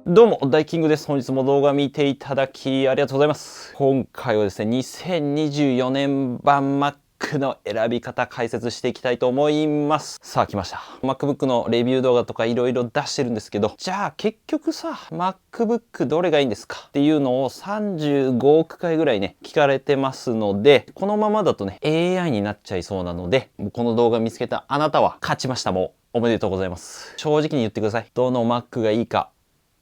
どうも、ダイキングです。本日も動画見ていただきありがとうございます。今回はですね、2024年版 Mac の選び方解説していきたいと思います。さあ来ました。MacBook のレビュー動画とかいろいろ出してるんですけど、じゃあ結局さ、MacBook どれがいいんですかっていうのを35億回ぐらいね、聞かれてますので、このままだとね、AI になっちゃいそうなので、この動画見つけたあなたは勝ちました。もうおめでとうございます。正直に言ってください。どの Mac がいいか。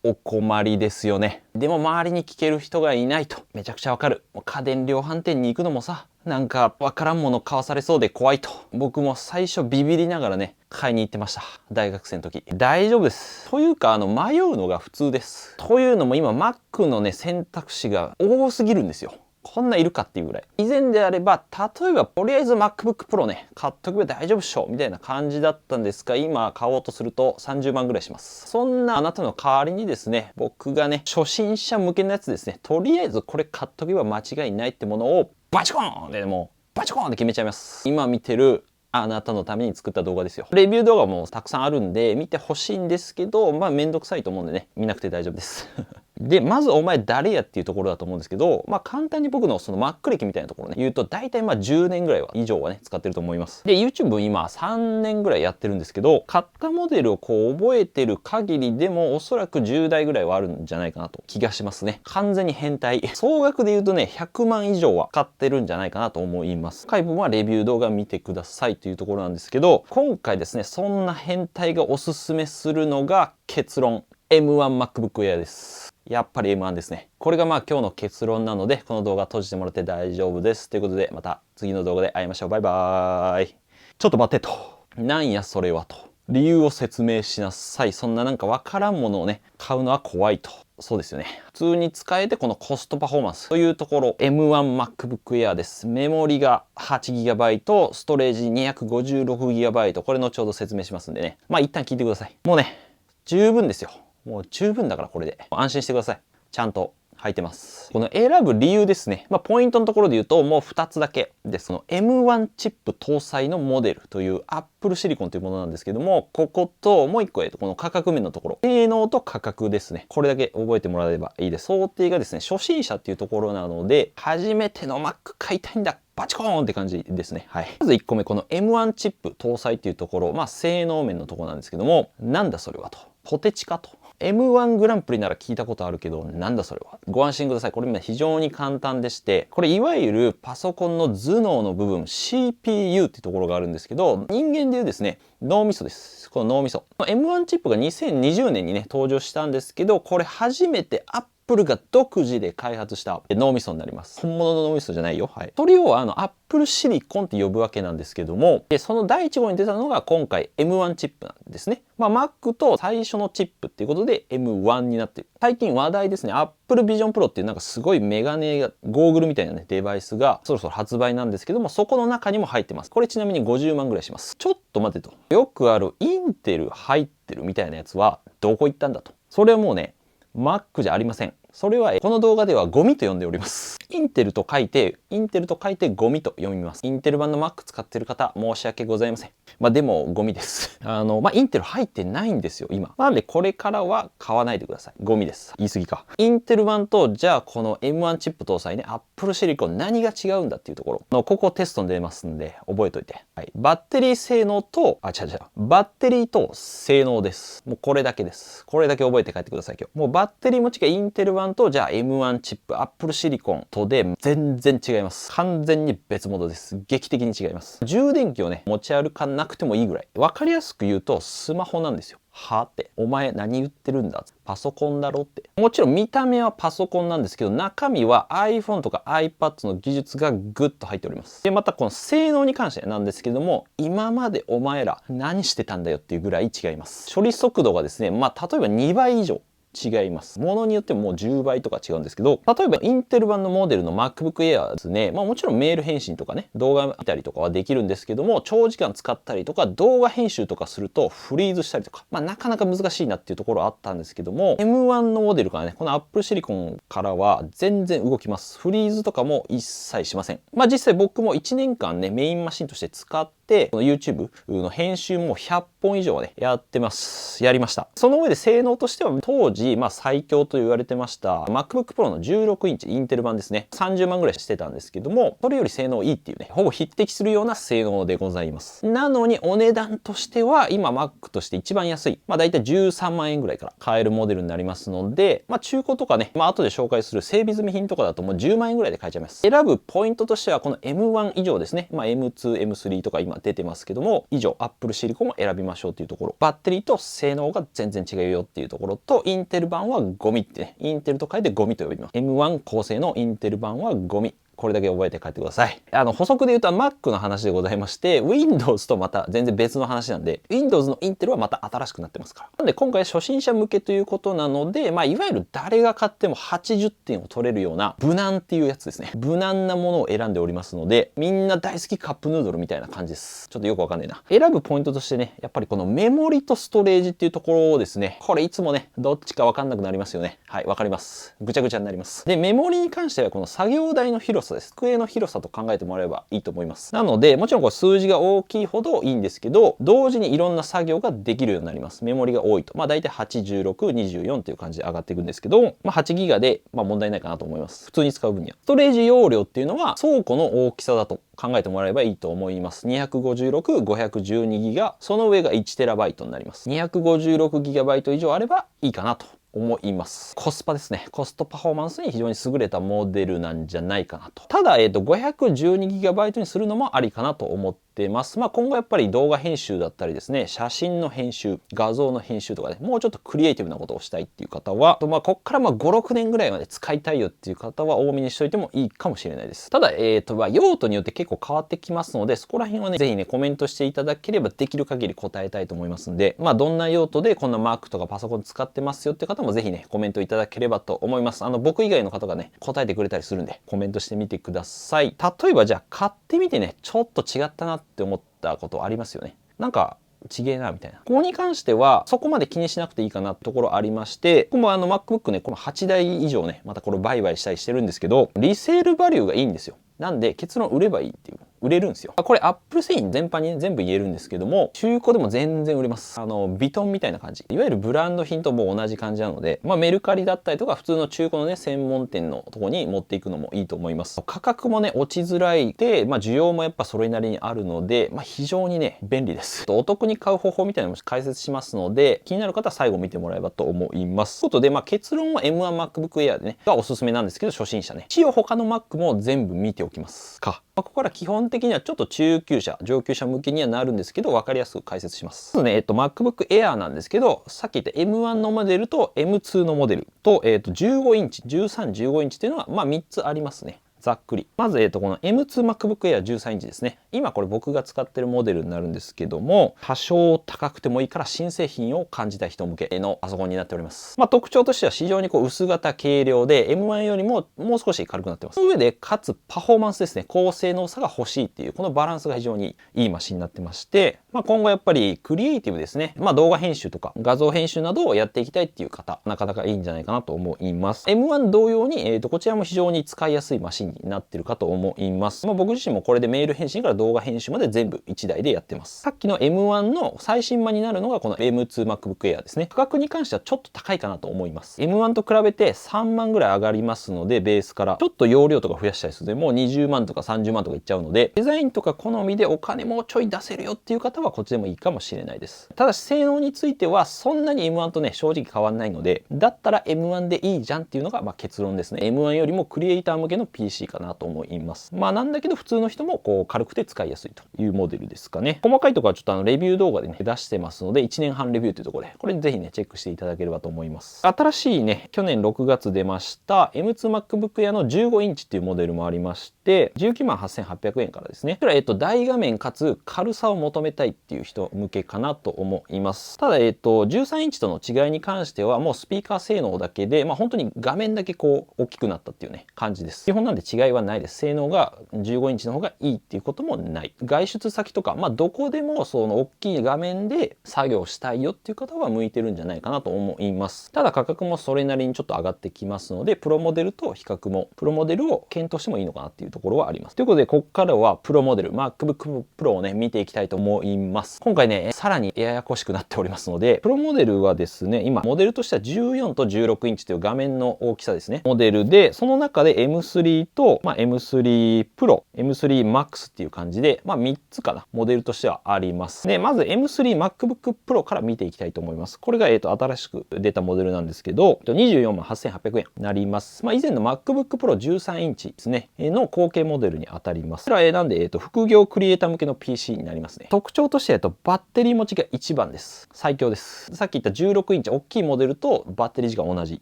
お困りですよね。でも周りに聞ける人がいないとめちゃくちゃわかる。家電量販店に行くのもさ、なんかわからんもの買わされそうで怖いと。僕も最初ビビりながらね、買いに行ってました。大学生の時。大丈夫です。というか、迷うのが普通です。というのも今 Mac のね、選択肢が多すぎるんですよ。こんないるかっていうぐらい。以前であれば、例えば、とりあえず MacBook Pro ね、買っとけば大丈夫っしょみたいな感じだったんですが、今買おうとすると30万ぐらいします。そんなあなたの代わりにですね、僕がね、初心者向けのやつですね、とりあえずこれ買っとけば間違いないってものを、バチコーンでもう、バチコーンって決めちゃいます。今見てるあなたのために作った動画ですよ。レビュー動画もたくさんあるんで、見てほしいんですけど、めんどくさいと思うんでね、見なくて大丈夫です。で、まずお前誰やっていうところだと思うんですけど、簡単に僕のその Mac 歴みたいなところね、言うと大体10年ぐらい以上はね、使ってると思います。で、YouTube 今3年ぐらいやってるんですけど、買ったモデルを覚えてる限りでもおそらく10台ぐらいはあるんじゃないかなと気がしますね。完全に変態。総額で言うとね、100万以上は買ってるんじゃないかなと思います。深い部分はレビュー動画見てくださいというところなんですけど、今回ですね、そんな変態がおすすめするのが結論。M1MacBook Air です。やっぱり M1 ですね。これが今日の結論なので、この動画閉じてもらって大丈夫です。ということで、また次の動画で会いましょう。バイバーイ。ちょっと待ってと。なんやそれはと。理由を説明しなさい。そんななんかわからんものをね、買うのは怖いと。そうですよね。普通に使えてこのコストパフォーマンスというところ、M1MacBook Air です。メモリが 8GB、ストレージ 256GB。これ後ほど説明しますんでね。一旦聞いてください。もうね、十分ですよ。もう十分だからこれで。安心してください。ちゃんと入ってます。この選ぶ理由ですね。ポイントのところで言うともう2つだけです。この M1 チップ搭載のモデルという Apple Silicon というものなんですけども、ここともう1個この価格面のところ。性能と価格ですね。これだけ覚えてもらえればいいです。想定がですね、初心者っていうところなので、初めての Mac 買いたいんだ。バチコーンって感じですね。はい。まず1個目、この M1 チップ搭載っていうところ、性能面のところなんですけども、なんだそれはと。ポテチかと。M1 グランプリなら聞いたことあるけど、なんだそれは。ご安心ください。これ非常に簡単でして、これいわゆるパソコンの頭脳の部分、CPU っていうところがあるんですけど、人間でいうですね、脳みそです。この脳みそ。M1 チップが2020年にね、登場したんですけど、これ初めてApple が独自で開発した脳みそになります。本物の脳みそじゃないよ。はい。それをApple Silicon って呼ぶわけなんですけども、その第1号に出たのが今回 M1 チップなんですね。Mac と最初のチップっていうことで M1 になってる。最近話題ですね。Apple Vision Pro っていうなんかすごいメガネが、ゴーグルみたいなね、デバイスがそろそろ発売なんですけども、そこの中にも入ってます。これちなみに50万ぐらいします。ちょっと待てと。よくあるインテル入ってるみたいなやつはどこ行ったんだと。それはもうね、Mac じゃありません。それはこの動画ではゴミと呼んでおります。インテルと書いてゴミと読みます。インテル版の Mac 使ってる方、申し訳ございません。でもゴミです。インテル入ってないんですよ、今。なのでこれからは買わないでください。ゴミです。言い過ぎか。インテル版と、じゃあこの M1 チップ搭載ね、Apple Silicon 何が違うんだっていうところの、ここテストに出ますんで、覚えといて。はい。バッテリー性能と、バッテリーと性能です。もうこれだけです。これだけ覚えて帰ってください、今日。もうバッテリーも違う、インテル版と、じゃあ M1 チップ、Apple Silicon とで全然違います。完全に別物です。劇的に違います。充電器をね、持ち歩かなくてもいいぐらい。わかりやすく言うと、スマホなんですよ。はって。お前何言ってるんだ？パソコンだろって。もちろん見た目はパソコンなんですけど、中身は iPhone とか iPad の技術がぐっと入っております。で、またこの性能に関してなんですけども、今までお前ら何してたんだよっていうぐらい違います。処理速度がですね、例えば2倍以上。違います。ものによってももう10倍とか違うんですけど、例えばインテル版のモデルの MacBook Air ですね、もちろんメール返信とかね、動画見たりとかはできるんですけども、長時間使ったりとか、動画編集とかするとフリーズしたりとか、なかなか難しいなっていうところあったんですけども、M1 のモデルからね、この Apple Silicon からは全然動きます。フリーズとかも一切しません。実際僕も1年間ね、メインマシンとして使って、この YouTube の編集も100本以上はね、やってます。やりました。その上で性能としては、当時、最強と言われてました、MacBook Pro の16インチインテル版ですね。30万ぐらいしてたんですけども、それより性能いいっていうね、ほぼ匹敵するような性能でございます。なのに、お値段としては、今 Mac として一番安い、だいたい13万円ぐらいから買えるモデルになりますので、中古とかね、後で紹介する整備済み品とかだともう10万円ぐらいで買えちゃいます。選ぶポイントとしては、この M1 以上ですね。M2、M3 とか今出てますけども、以上、Apple シリコンを選びましょうっていうところ。バッテリーと性能が全然違うよっていうところと、インテル版はゴミってね、インテルと書いてゴミと呼びます。M1 高性能インテル版はゴミ。これだけ覚えて帰ってください。補足で言うと Mac の話でございまして、Windows とまた全然別の話なんで、Windows のインテルはまた新しくなってますから。なんで今回初心者向けということなので、いわゆる誰が買っても80点を取れるような無難っていうやつですね。無難なものを選んでおりますので、みんな大好きカップヌードルみたいな感じです。ちょっとよくわかんないな。選ぶポイントとしてね、やっぱりこのメモリとストレージっていうところですね。これいつもね、どっちかわかんなくなりますよね。はい、わかります。ぐちゃぐちゃになります。で、メモリに関してはこの作業台の広さです。机の広さと考えてもらえばいいと思います。なので、もちろんこれ数字が大きいほどいいんですけど、同時にいろんな作業ができるようになります。メモリが多いと。だいたい86、24という感じで上がっていくんですけど、8ギガで、問題ないかなと思います。普通に使う分には。ストレージ容量っていうのは倉庫の大きさだと考えてもらえばいいと思います。256、512ギガ、その上が 1TB になります。256GB 以上あればいいかなと思います。コスパですね。コストパフォーマンスに非常に優れたモデルなんじゃないかなと。ただ、512GB にするのもありかなと思ってます。今後やっぱり動画編集だったりですね、写真の編集、画像の編集とかね、もうちょっとクリエイティブなことをしたいっていう方は、こっから5、6年ぐらいまで使いたいよっていう方は多めにしといてもいいかもしれないです。ただ、用途によって結構変わってきますので、そこら辺はね、ぜひね、コメントしていただければできる限り答えたいと思いますんで、どんな用途でこんな Mac とかパソコン使ってますよって方もぜひね、コメントいただければと思います。僕以外の方がね、答えてくれたりするんで、コメントしてみてください。例えばじゃあ買ってみてね、ちょっと違ったなって思ったことありますよね。なんか、ちげえなみたいな。ここに関してはそこまで気にしなくていいかなってところありまして、僕もMacBook ね、この8台以上ね、またこれ売買したりしてるんですけど、リセールバリューがいいんですよ。なんで結論売ればいいっていう。売れるんですよ。これ Apple 製品全般に、ね、全部言えるんですけども、中古でも全然売れます。ビトンみたいな感じ。いわゆるブランド品ともう同じ感じなので、メルカリだったりとか普通の中古のね、専門店のとこに持っていくのもいいと思います。価格もね、落ちづらいで、需要もやっぱそれなりにあるので、非常にね、便利です。お得に買う方法みたいなのも解説しますので、気になる方は最後見てもらえばと思います。ということで、結論は M1MacBook Air でね、がおすすめなんですけど、初心者ね。一応他の Mac も全部見ておきますか。ここから基本的にはちょっと中級者、上級者向けにはなるんですけど、分かりやすく解説します。まずね、MacBook Air なんですけど、さっき言った M1 のモデルと M2 のモデルと、15インチ、13、15インチっていうのは、3つありますね。ざっくり。まず、この M2MacBook Air 13インチですね。今これ僕が使ってるモデルになるんですけども、多少高くてもいいから新製品を感じた人向けのパソコンになっております。特徴としては非常に薄型軽量で M1 よりももう少し軽くなってます。その上で、かつパフォーマンスですね。高性能さが欲しいっていう、このバランスが非常にいいマシンになってまして、今後やっぱりクリエイティブですね。動画編集とか画像編集などをやっていきたいっていう方、なかなかいいんじゃないかなと思います。M1 同様に、こちらも非常に使いやすいマシンになってるかと思います。僕自身もこれでメール返信から動画編集まで全部1台でやってます。さっきの M1 の最新版になるのがこの M2MacBook Air ですね。価格に関してはちょっと高いかなと思います。M1 と比べて3万ぐらい上がりますので、ベースからちょっと容量とか増やしたりするので、もう20万とか30万とかいっちゃうので、デザインとか好みでお金もうちょい出せるよっていう方はこっちでもいいかもしれないです。ただし性能についてはそんなに M1 とね、正直変わんないので、だったら M1 でいいじゃんっていうのが結論ですね。M1 よりもクリエイター向けの PC かなと思います。なんだけど普通の人も軽くて使いやすいというモデルですかね。細かいところはちょっとレビュー動画でね、出してますので、1年半レビューというところで、これぜひね、チェックしていただければと思います。新しいね、去年6月出ました M2MacBook Air の15インチっていうモデルもありまして、19万8800円からですね。これは大画面かつ軽さを求めたいっていう人向けかなと思います。ただ13インチとの違いに関してはもうスピーカー性能だけで、本当に画面だけ大きくなったっていうね、感じです。基本なんで違いはないです。性能が15インチの方がいいっていうこともない。外出先とか、どこでもその大きい画面で作業したいよっていう方は向いてるんじゃないかなと思います。ただ価格もそれなりにちょっと上がってきますので、プロモデルと比較も、プロモデルを検討してもいいのかなっていうところはあります。ということで、ここからはプロモデル、MacBook Pro をね、見ていきたいと思います。今回ね、さらにややこしくなっておりますので、プロモデルはですね、今、モデルとしては14と16インチという画面の大きさですね。モデルで、その中で M3 と、M3 Pro、M3 Max っていう感じで、3つかな、モデルとしてはあります。で、まず M3 MacBook Pro から見ていきたいと思います。これが、新しく出たモデルなんですけど、24万8800円になります。以前の MacBook Pro 13インチですね、の後継モデルに当たります。これは、なんで、副業クリエイター向けの PC になりますね。特徴としては、バッテリー持ちが一番です。最強です。さっき言った16インチ大きいモデルとバッテリー時間同じ。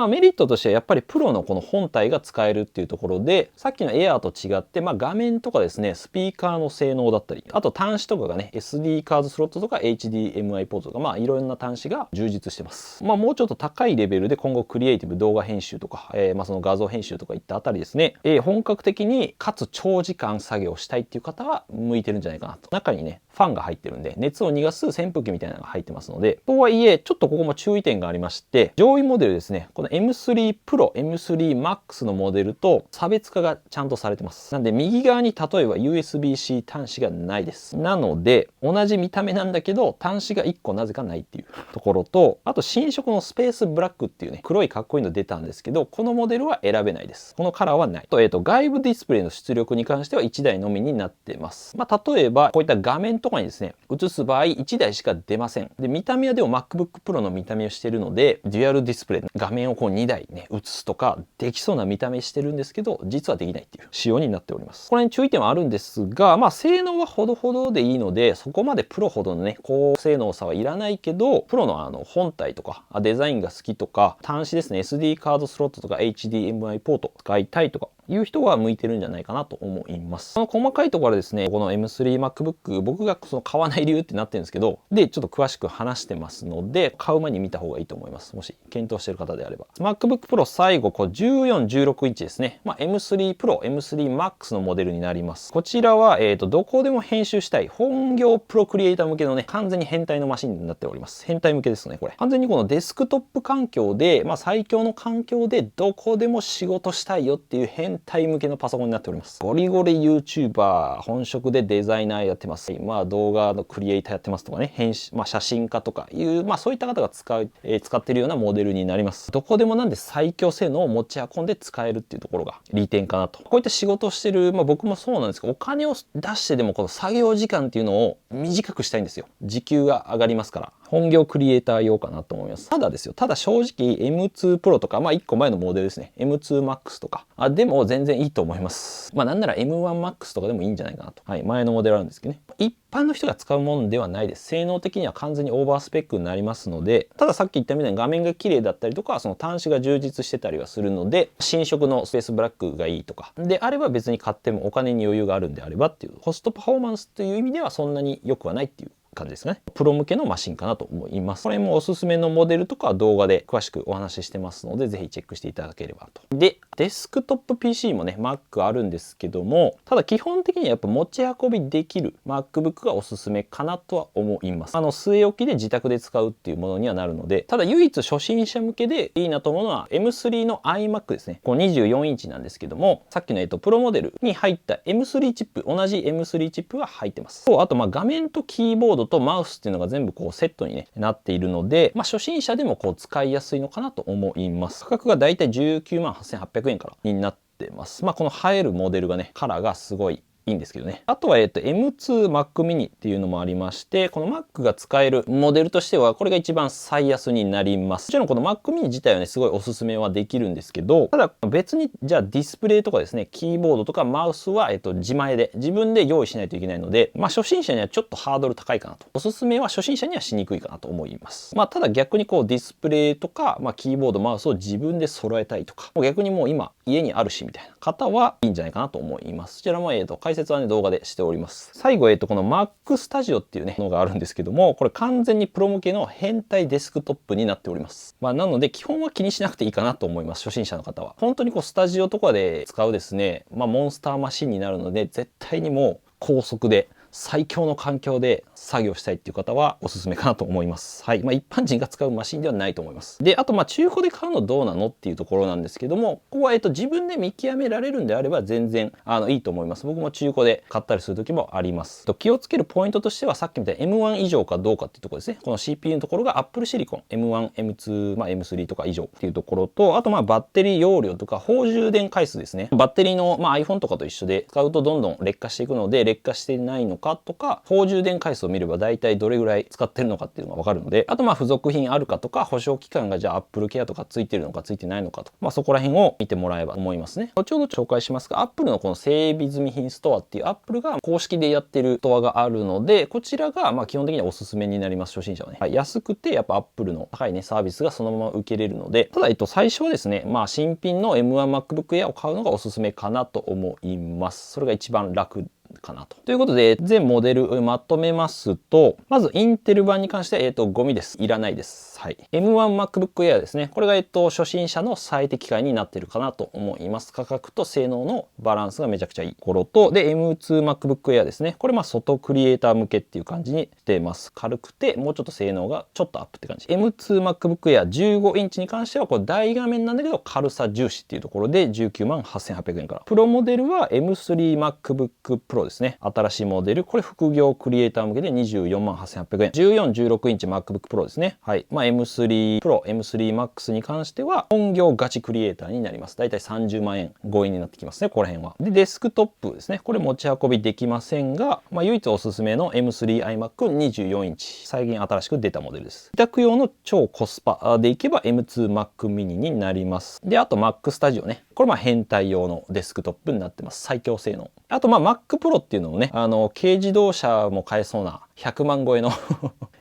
メリットとしてはやっぱりプロのこの本体が使えるっていうところで、さっきの Air と違って、画面とかですね、スピーカーの性能だったり、あと端子とかがね、SD カードスロットとか HDMI ポートとか、いろんな端子が充実してます。もうちょっと高いレベルで今後クリエイティブ動画編集とか、その画像編集とかいったあたりですね、本格的にかつ長時間作業したいっていう方は向いてるんじゃないかなと。中にね、ファンが入ってるんで、熱を逃がす扇風機みたいなのが入ってますので、とはいえ、ちょっとここも注意点がありまして、上位モデルですね、この M3 Pro、M3 Max のモデルと差別化がちゃんとされてます。なんで、右側に例えば USB-C 端子がないです。なので、同じ見た目なんだけど、端子が1個なぜかないっていうところと、あと新色のスペースブラックっていうね、黒いかっこいいの出たんですけど、このモデルは選べないです。このカラーはない。外部ディスプレイの出力に関しては1台のみになってます。例えば、こういった画面とかにですね、映す場合1台しか出ません。で、見た目はでも MacBook Pro の見た目をしてるので、デュアルディスプレイ、画面をこう2台ね、映すとか、できそうな見た目してるんですけど、実はできないっていう仕様になっております。これに注意点はあるんですが、性能はほどほどでいいので、そこまでプロほどのね、高性能さはいらないけど、プロの本体とか、デザインが好きとか、端子ですね、SD カードスロットとか HDMI ポート使いたいとか、いう人は向いてるんじゃないかなと思います。この細かいところはですね、この M3 MacBook、僕がその買わない理由ってなってるんですけど、で、ちょっと詳しく話してますので、買う前に見た方がいいと思います。もし検討している方であれば。MacBook Pro 最後、14、16インチですね。M3 Pro、M3 Max のモデルになります。こちらは、どこでも編集したい、本業プロクリエイター向けのね、完全に変態のマシンになっております。変態向けですね、これ。完全にこのデスクトップ環境で、最強の環境でどこでも仕事したいよっていう変態向けのパソコンになっております。ゴリゴリ YouTuber、本職でデザイナーやってます。動画のクリエイターやってますとかね、編集、写真家とかいう、そういった方が使ってるようなモデルになります。どこでもなんで最強性能を持ち運んで使えるっていうところが利点かなと。こういった仕事をしてる、僕もそうなんですけど、お金を出してでもこの作業時間っていうのを短くしたいんですよ。時給が上がりますから。本業クリエイター用かなと思います。ただですよ。ただ正直 M2 Pro とか、1個前のモデルですね。M2 Max とか。でも全然いいと思います。なんなら M1 Max とかでもいいんじゃないかなと。前のモデルあるんですけどね。一般の人が使うものではないです。性能的には完全にオーバースペックになりますので、たださっき言ったみたいに画面が綺麗だったりとか、その端子が充実してたりはするので、新色のスペースブラックがいいとか、であれば別に買ってもお金に余裕があるんであればっていう、コストパフォーマンスという意味ではそんなに良くはないっていう感じですね。プロ向けのマシンかなと思います。これもおすすめのモデルとかは動画で詳しくお話ししてますので、ぜひチェックしていただければと。で、デスクトップ PC もね、Mac あるんですけども、ただ基本的にはやっぱ持ち運びできる MacBook がおすすめかなとは思います。据え置きで自宅で使うっていうものにはなるので、ただ唯一初心者向けでいいなと思うのは M3 の iMac ですね。24インチなんですけども、さっきのプロモデルに入った M3 チップ、同じ M3 チップが入ってます。あと画面とキーボードとマウスっていうのが全部セットに、なっているので、初心者でも使いやすいのかなと思います。価格がだいたい19万8800円からになってます。この映えるモデルがね、カラーがすごいいいんですけどね。あとはM2 Mac mini っていうのもありまして、この Mac が使えるモデルとしてはこれが一番最安になります。もちろんこの Mac mini 自体はねすごいおすすめはできるんですけど、ただ別にじゃあディスプレイとかですね、キーボードとかマウスは自前で自分で用意しないといけないので、初心者にはちょっとハードル高いかなと。おすすめは初心者にはしにくいかなと思います。ただ逆にディスプレイとかキーボードマウスを自分で揃えたいとか、逆にもう今家にあるしみたいな方はいいんじゃないかなと思います。こちらも会解説はね、動画でしております。最後、この Mac Studio っていうね、のがあるんですけども、これ完全にプロ向けの変態デスクトップになっております。なので、基本は気にしなくていいかなと思います。初心者の方は。本当にスタジオとかで使うですね、モンスターマシンになるので、絶対にもう高速で、最強の環境で作業したいっていう方はおすすめかなと思います。はい。一般人が使うマシンではないと思います。で、あと中古で買うのどうなのっていうところなんですけども、ここは自分で見極められるんであれば全然いいと思います。僕も中古で買ったりする時もあります。気をつけるポイントとしてはさっきみたいに M1 以上かどうかっていうところですね。この CPU のところが Apple Silicon M1、M2、M3 とか以上っていうところと、あとバッテリー容量とか法充電回数ですね。バッテリーのiPhone とかと一緒で使うとどんどん劣化していくので劣化していないのかとか、充電回数を見れば大体どれぐらい使ってるのかっていうのがわかるので、あと付属品あるかとか、保証期間がじゃあ Apple Care とかついてるのかついてないのかと、そこら辺を見てもらえばと思いますね。後ほど紹介しますが、Apple のこの整備済み品ストアっていう Apple が公式でやってるストアがあるので、こちらが基本的にはおすすめになります。初心者はね。安くてやっぱ Apple の高いね、サービスがそのまま受けれるので、ただ最初はですね、新品の M1MacBook Air を買うのがおすすめかなと思います。それが一番楽かなと。ということで、全モデルまとめますと、まずインテル版に関しては、ゴミです。いらないです。はい。M1MacBook Air ですね。これが、初心者の最適解になっているかなと思います。価格と性能のバランスがめちゃくちゃいい頃と、で、M2MacBook Air ですね。これ外クリエイター向けっていう感じにしてます。軽くて、もうちょっと性能がちょっとアップって感じ。M2MacBook Air 15インチに関しては、これ大画面なんだけど、軽さ重視っていうところで、19万8800円から。プロモデルは M3MacBook Pro ですね。新しいモデル。これ副業クリエイター向けで24万8800円。14、16インチ MacBook Pro ですね。はい。M3 Pro、M3 Max に関しては本業ガチクリエイターになります。だいたい30万円超えになってきますね。ここら辺は。で、デスクトップですね。これ持ち運びできませんが、唯一おすすめの M3 iMac24 インチ。最近新しく出たモデルです。自宅用の超コスパでいけば M2 Mac mini になります。で、あと Mac Studio ね。これ変態用のデスクトップになってます。最強性能。あとMac Pro っていうのをね、軽自動車も買えそうな100万超えの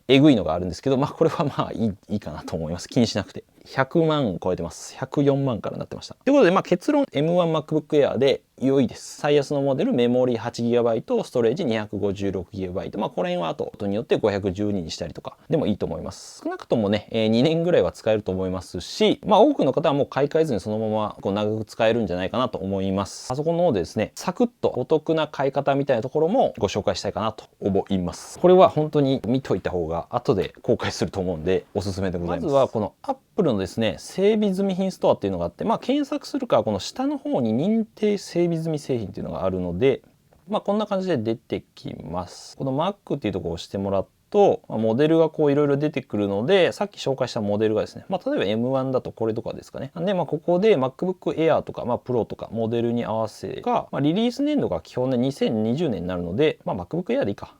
えぐいのがあるんですけど、これはいいかなと思います。気にしなくて。100万超えてます。104万からなってました。ということで、結論 M1MacBook Air で良いです。最安のモデル、メモリ 8GB、ストレージ 256GB。この辺はあと、音によって512にしたりとかでもいいと思います。少なくともね、2年ぐらいは使えると思いますし、多くの方はもう買い替えずにそのまま長く使えるんじゃないかなと思います。パソコンの方でですね、サクッとお得な買い方みたいなところもご紹介したいかなと思います。これは本当に見といた方が後で後悔すると思うんで、おすすめでございます。まずはこのApple のですね、整備済み品ストアっていうのがあって、検索するかこの下の方に認定整備済み製品っていうのがあるので、こんな感じで出てきます。この Mac っていうところを押してもらってモデルがいろいろ出てくるので、さっき紹介したモデルがですね、例えば M1 だとこれとかですかね。なんで、ここで MacBook Air とか、Pro とかモデルに合わせが、リリース年度が基本で2020年になるので、MacBook Air でいいか。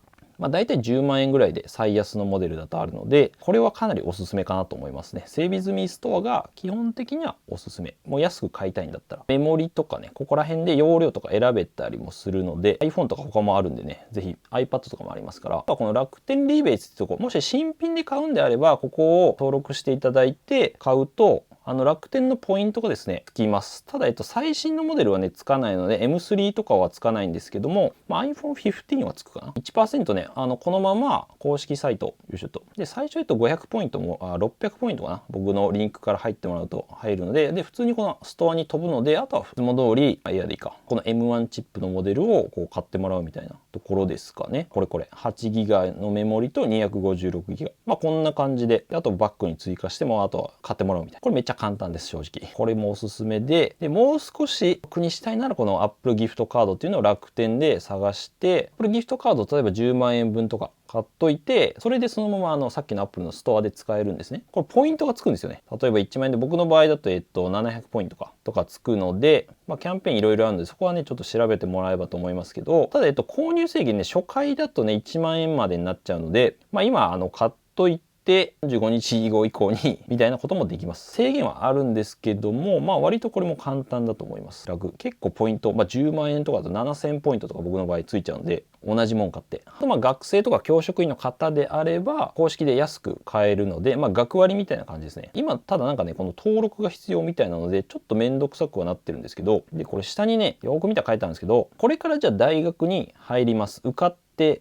大体10万円ぐらいで最安のモデルだとあるので、これはかなりおすすめかなと思いますね。整備済みストアが基本的にはおすすめ。もう安く買いたいんだったら。メモリとかね、ここら辺で容量とか選べたりもするので、iPhone とか他もあるんでね、ぜひ iPad とかもありますから、この楽天リーベイツってとこ、もし新品で買うんであれば、ここを登録していただいて買うと、楽天のポイントがですね、つきます。ただ、最新のモデルはね、つかないので、M3 とかはつかないんですけども、iPhone 15はつくかな。1% ね、このまま公式サイト、よいしょと。で、最初500ポイントも、600ポイントかな。僕のリンクから入ってもらうと入るので、で、普通にこのストアに飛ぶので、あとはいつも通り、いやでいいか。この M1 チップのモデルを買ってもらうみたいなところですかね。これ。8GB のメモリと 256GB。こんな感じで、あとバッグに追加しても、あとは買ってもらうみたいな。これめっちゃ簡単です、正直。これもおすすめで、もう少し得にしたいなら、この Apple ギフトカードっていうのを楽天で探して、これギフトカード例えば10万円分とか買っといて、それでそのままさっきの Apple のストアで使えるんですね。これポイントがつくんですよね。例えば1万円で僕の場合だと700ポイントとかつくので、キャンペーンいろいろあるので、そこはね、ちょっと調べてもらえばと思いますけど、ただ購入制限ね、初回だとね、1万円までになっちゃうので、今買っといて、45日後以降にみたいなこともできます。制限はあるんですけども、割とこれも簡単だと思います。結構ポイント、10万円とかだと7000ポイントとか僕の場合ついちゃうので、同じもん買って。あと学生とか教職員の方であれば公式で安く買えるので、学割みたいな感じですね。今ただなんかね、この登録が必要みたいなのでちょっとめんどくさくはなってるんですけど、でこれ下にねよく見たら書いてあるんですけど、これからじゃあ大学に入ります、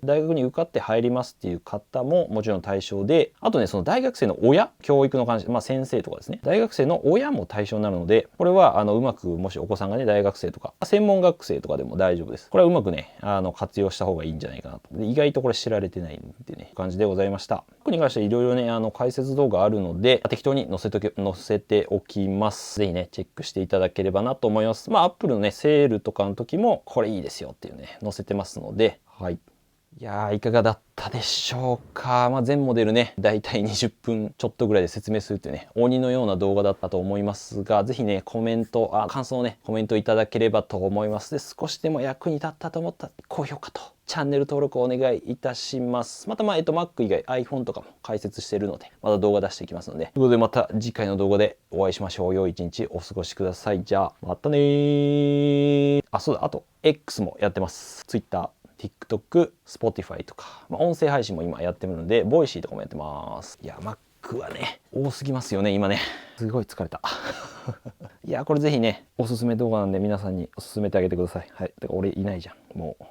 大学に受かって入りますっていう方ももちろん対象で、あとねその大学生の親、教育の関係、先生とかですね、大学生の親も対象になるので、これはうまく、もしお子さんがね大学生とか専門学生とかでも大丈夫です。これはうまくね活用した方がいいんじゃないかなと。で意外とこれ知られてないっていうね感じでございました。ここに関してはいろいろね解説動画あるので適当に載せておきます。ぜひねチェックしていただければなと思います。Apple のねセールとかの時もこれいいですよっていうね載せてますので、はい。いやーいかがだったでしょうか。全モデルねだいたい20分ちょっとぐらいで説明するっていうね鬼のような動画だったと思いますが、ぜひねコメント感想をねコメントいただければと思います。で少しでも役に立ったと思ったら高評価とチャンネル登録をお願いいたします。またMac 以外 iPhone とかも解説しているのでまた動画出していきますので、ということでまた次回の動画でお会いしましょう。良い一日お過ごしください。じゃあまたねー。そうだ、あと X もやってます。Twitter、TikTok、Spotify とか、音声配信も今やってるので、ボイシーとかもやってます。いや、Mac はね、多すぎますよね、今ね。すごい疲れた。いや、これぜひね、おすすめ動画なんで皆さんにおすすめてあげてください。はい。だから俺いないじゃん、もう。